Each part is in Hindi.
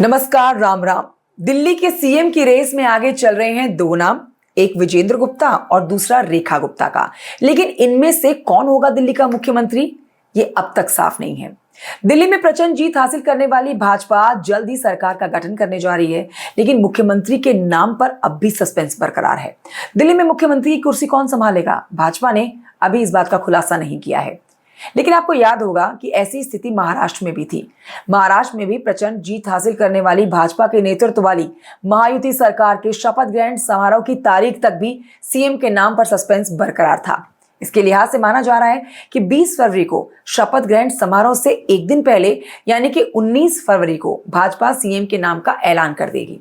नमस्कार, राम राम। दिल्ली के सीएम की रेस में आगे चल रहे हैं दो नाम, एक विजेंद्र गुप्ता और दूसरा रेखा गुप्ता का। लेकिन इनमें से कौन होगा दिल्ली का मुख्यमंत्री, ये अब तक साफ नहीं है। दिल्ली में प्रचंड जीत हासिल करने वाली भाजपा जल्द ही सरकार का गठन करने जा रही है, लेकिन मुख्यमंत्री के नाम पर अब भी सस्पेंस बरकरार है। दिल्ली में मुख्यमंत्री की कुर्सी कौन संभालेगा, भाजपा ने अभी इस बात का खुलासा नहीं किया है। लेकिन आपको याद होगा कि ऐसी स्थिति महाराष्ट्र में भी थी। महाराष्ट्र में भी प्रचंड जीत हासिल करने वाली भाजपा के नेतृत्व वाली महायुति सरकार के शपथ ग्रहण समारोह की तारीख तक भी सीएम के नाम पर सस्पेंस बरकरार था। इसके लिहाज से माना जा रहा है कि 20 फरवरी को शपथ ग्रहण समारोह से एक दिन पहले यानी कि 19 फरवरी को भाजपा सीएम के नाम का ऐलान कर देगी।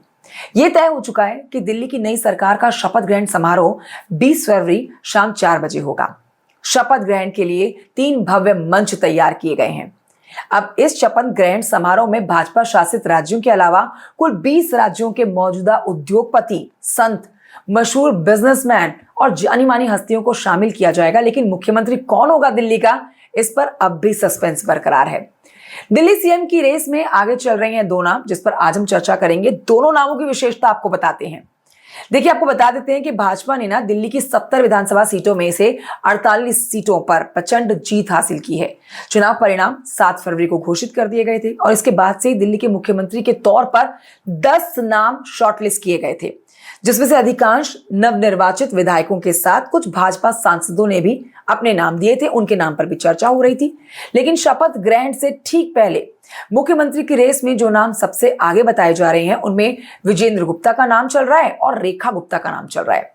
यह तय हो चुका है कि दिल्ली की नई सरकार का शपथ ग्रहण समारोह 20 फरवरी शाम 4 बजे होगा। शपथ ग्रहण के लिए 3 भव्य मंच तैयार किए गए हैं। अब इस शपथ ग्रहण समारोह में भाजपा शासित राज्यों के अलावा कुल 20 राज्यों के मौजूदा उद्योगपति, संत, मशहूर बिजनेसमैन और जानी मानी हस्तियों को शामिल किया जाएगा। लेकिन मुख्यमंत्री कौन होगा दिल्ली का, इस पर अब भी सस्पेंस बरकरार है। दिल्ली सीएम की रेस में आगे चल रहे हैं दो नाम, जिस पर आज हम चर्चा करेंगे। दोनों नामों की विशेषता आपको बताते हैं। देखिए, आपको बता देते हैं कि भाजपा ने ना दिल्ली की 70 विधानसभा सीटों में से 48 सीटों पर प्रचंड जीत हासिल की है। चुनाव परिणाम 7 फरवरी को घोषित कर दिए गए थे और इसके बाद से ही दिल्ली के मुख्यमंत्री के तौर पर 10 नाम शॉर्टलिस्ट किए गए थे, जिसमें से अधिकांश नवनिर्वाचित विधायकों के साथ कुछ भाजपा सांसदों ने भी अपने नाम दिए थे। उनके नाम पर भी चर्चा हो रही थी। लेकिन शपथ ग्रहण से ठीक पहले मुख्यमंत्री की रेस में जो नाम सबसे आगे बताए जा रहे हैं, उनमें विजेंद्र गुप्ता का नाम चल रहा है और रेखा गुप्ता का नाम चल रहा है।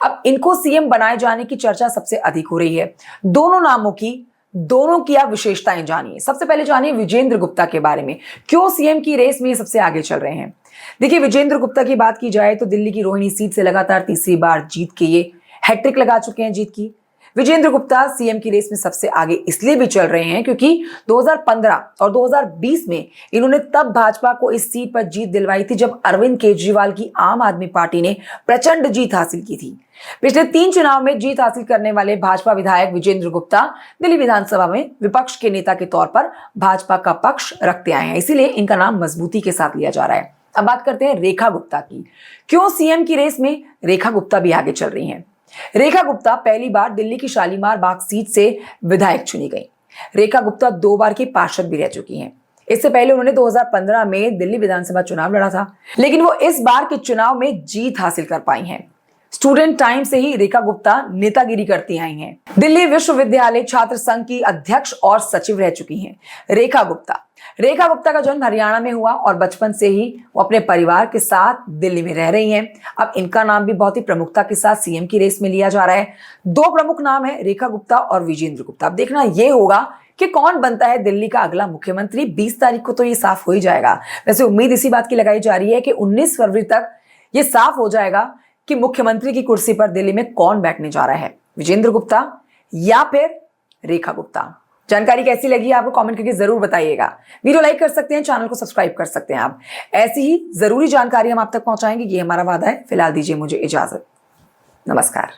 अब इनको सीएम बनाए जाने की चर्चा सबसे अधिक हो रही है। दोनों नामों की आप विशेषताएं जानिए। सबसे पहले जानिए विजेंद्र गुप्ता के बारे में, क्यों सीएम की रेस में ये सबसे आगे चल रहे हैं। देखिए, विजेंद्र गुप्ता की बात की जाए तो दिल्ली की रोहिणी सीट से लगातार तीसरी बार जीत के ये हैट्रिक लगा चुके हैं जीत की। विजेंद्र गुप्ता सीएम की रेस में सबसे आगे इसलिए भी चल रहे हैं क्योंकि 2015 और 2020 में इन्होंने तब भाजपा को इस सीट पर जीत दिलवाई थी जब अरविंद केजरीवाल की आम आदमी पार्टी ने प्रचंड जीत हासिल की थी। पिछले 3 चुनाव में जीत हासिल करने वाले भाजपा विधायक विजेंद्र गुप्ता दिल्ली विधानसभा में विपक्ष के नेता के तौर पर भाजपा का पक्ष रखते आए हैं, इसीलिए इनका नाम मजबूती के साथ लिया जा रहा है। अब बात करते हैं रेखा गुप्ता की। क्यों सीएम की रेस में रेखा गुप्ता भी आगे चल रही हैं। रेखा गुप्ता पहली बार दिल्ली की शालीमार बाग सीट से विधायक चुनी गई। रेखा गुप्ता 2 बार की पार्षद भी रह चुकी हैं। इससे पहले उन्होंने 2015 में दिल्ली विधानसभा चुनाव लड़ा था, लेकिन वो इस बार के चुनाव में जीत हासिल कर पाई हैं। स्टूडेंट टाइम से ही रेखा गुप्ता नेतागिरी करती आई हैं। दिल्ली विश्वविद्यालय छात्र संघ की अध्यक्ष और सचिव रह चुकी हैं। रेखा गुप्ता का जन्म हरियाणा में हुआ और बचपन से ही वो अपने परिवार के साथ दिल्ली में रह रही हैं। अब इनका नाम भी बहुत ही प्रमुखता के साथ सीएम की रेस में लिया जा रहा है। 2 प्रमुख नाम है, रेखा गुप्ता और विजेंद्र गुप्ता। अब देखना यह होगा कि कौन बनता है दिल्ली का अगला मुख्यमंत्री। 20 तारीख को तो ये साफ हो ही जाएगा। वैसे उम्मीद इसी बात की लगाई जा रही है कि 19 फरवरी तक ये साफ हो जाएगा कि मुख्यमंत्री की कुर्सी पर दिल्ली में कौन बैठने जा रहा है, विजेंद्र गुप्ता या फिर रेखा गुप्ता। जानकारी कैसी लगी आपको कमेंट करके जरूर बताइएगा। वीडियो लाइक कर सकते हैं, चैनल को सब्सक्राइब कर सकते हैं आप। ऐसी ही जरूरी जानकारी हम आप तक पहुंचाएंगे, ये हमारा वादा है। फिलहाल दीजिए मुझे इजाजत। नमस्कार।